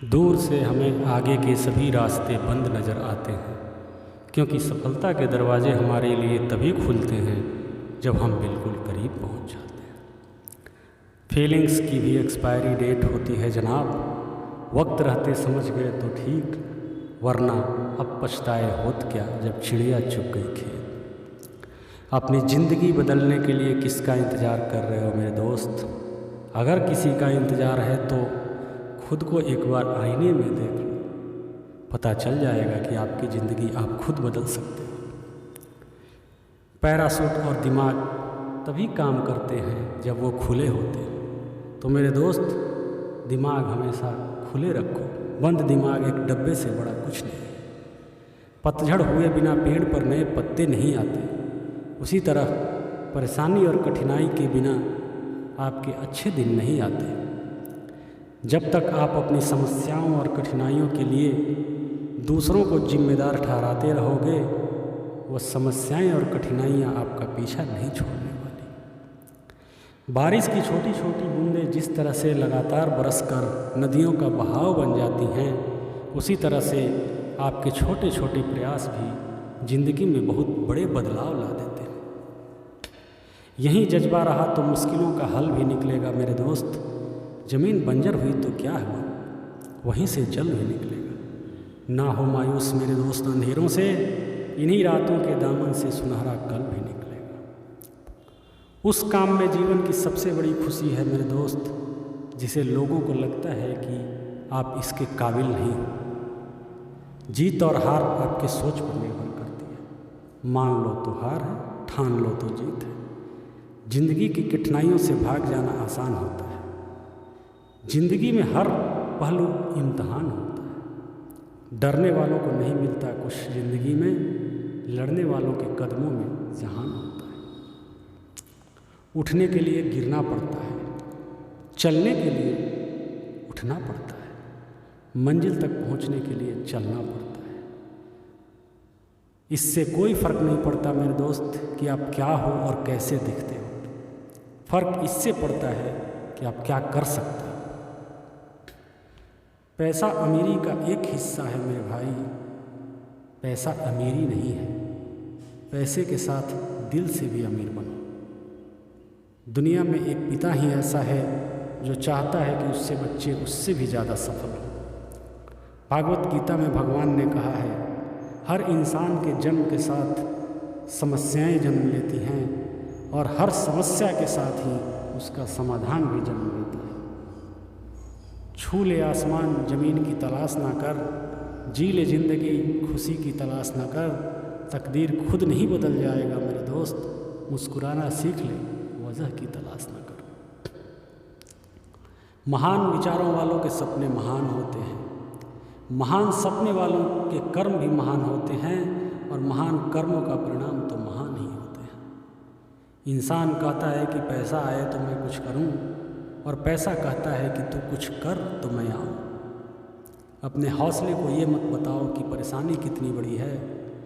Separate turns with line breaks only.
दूर से हमें आगे के सभी रास्ते बंद नज़र आते हैं, क्योंकि सफलता के दरवाजे हमारे लिए तभी खुलते हैं जब हम बिल्कुल करीब पहुंच जाते हैं। फीलिंग्स की भी एक्सपायरी डेट होती है जनाब, वक्त रहते समझ गए तो ठीक, वरना अब पछताए होत क्या जब चिड़िया चुग गई खेत। अपनी ज़िंदगी बदलने के लिए किसका इंतज़ार कर रहे हो मेरे दोस्त? अगर किसी का इंतज़ार है तो खुद को एक बार आईने में देख लो, पता चल जाएगा कि आपकी ज़िंदगी आप खुद बदल सकते हो। पैराशूट और दिमाग तभी काम करते हैं जब वो खुले होते हैं। तो मेरे दोस्त, दिमाग हमेशा खुले रखो, बंद दिमाग एक डब्बे से बड़ा कुछ नहीं है। पतझड़ हुए बिना पेड़ पर नए पत्ते नहीं आते, उसी तरह परेशानी और कठिनाई के बिना आपके अच्छे दिन नहीं आते। जब तक आप अपनी समस्याओं और कठिनाइयों के लिए दूसरों को जिम्मेदार ठहराते रहोगे, वो समस्याएं और कठिनाइयाँ आपका पीछा नहीं छोड़ने वाली। बारिश की छोटी छोटी बूंदें जिस तरह से लगातार बरसकर नदियों का बहाव बन जाती हैं, उसी तरह से आपके छोटे छोटे प्रयास भी ज़िंदगी में बहुत बड़े बदलाव ला देते हैं। यही जज्बा रहा तो मुश्किलों का हल भी निकलेगा मेरे दोस्त। ज़मीन बंजर हुई तो क्या हुआ, वहीं से जल भी निकलेगा। ना हो मायूस मेरे दोस्त अंधेरों से, इन्हीं रातों के दामन से सुनहरा कल भी निकलेगा। उस काम में जीवन की सबसे बड़ी खुशी है मेरे दोस्त, जिसे लोगों को लगता है कि आप इसके काबिल नहीं हो। जीत और हार आपके सोच पर निर्भर करती है। मान लो तो हार है, ठान लो तो जीत है। जिंदगी की कठिनाइयों से भाग जाना आसान होता है। जिंदगी में हर पहलू इम्तहान होता है। डरने वालों को नहीं मिलता कुछ जिंदगी में, लड़ने वालों के कदमों में जहान होता है। उठने के लिए गिरना पड़ता है, चलने के लिए उठना पड़ता है, मंजिल तक पहुंचने के लिए चलना पड़ता है। इससे कोई फ़र्क नहीं पड़ता मेरे दोस्त कि आप क्या हो और कैसे दिखते हो। फ़र्क इससे पड़ता है कि आप क्या कर सकते हो। पैसा अमीरी का एक हिस्सा है मेरे भाई, पैसा अमीरी नहीं है। पैसे के साथ दिल से भी अमीर बनो। दुनिया में एक पिता ही ऐसा है जो चाहता है कि उससे बच्चे उससे भी ज़्यादा सफल हो। भागवत गीता में भगवान ने कहा है, हर इंसान के जन्म के साथ समस्याएं जन्म लेती हैं और हर समस्या के साथ ही उसका समाधान भी जन्म लेता है। छू ले आसमान ज़मीन की तलाश ना कर, जी ले ज़िंदगी खुशी की तलाश ना कर। तकदीर खुद नहीं बदल जाएगा मेरे दोस्त, मुस्कुराना सीख ले, वजह की तलाश ना कर। महान विचारों वालों के सपने महान होते हैं, महान सपने वालों के कर्म भी महान होते हैं, और महान कर्मों का परिणाम तो महान ही होते हैं। इंसान कहता है कि पैसा आए तो मैं कुछ करूं, और पैसा कहता है कि तू कुछ कर तो मैं आऊं। अपने हौसले को ये मत बताओ कि परेशानी कितनी बड़ी है,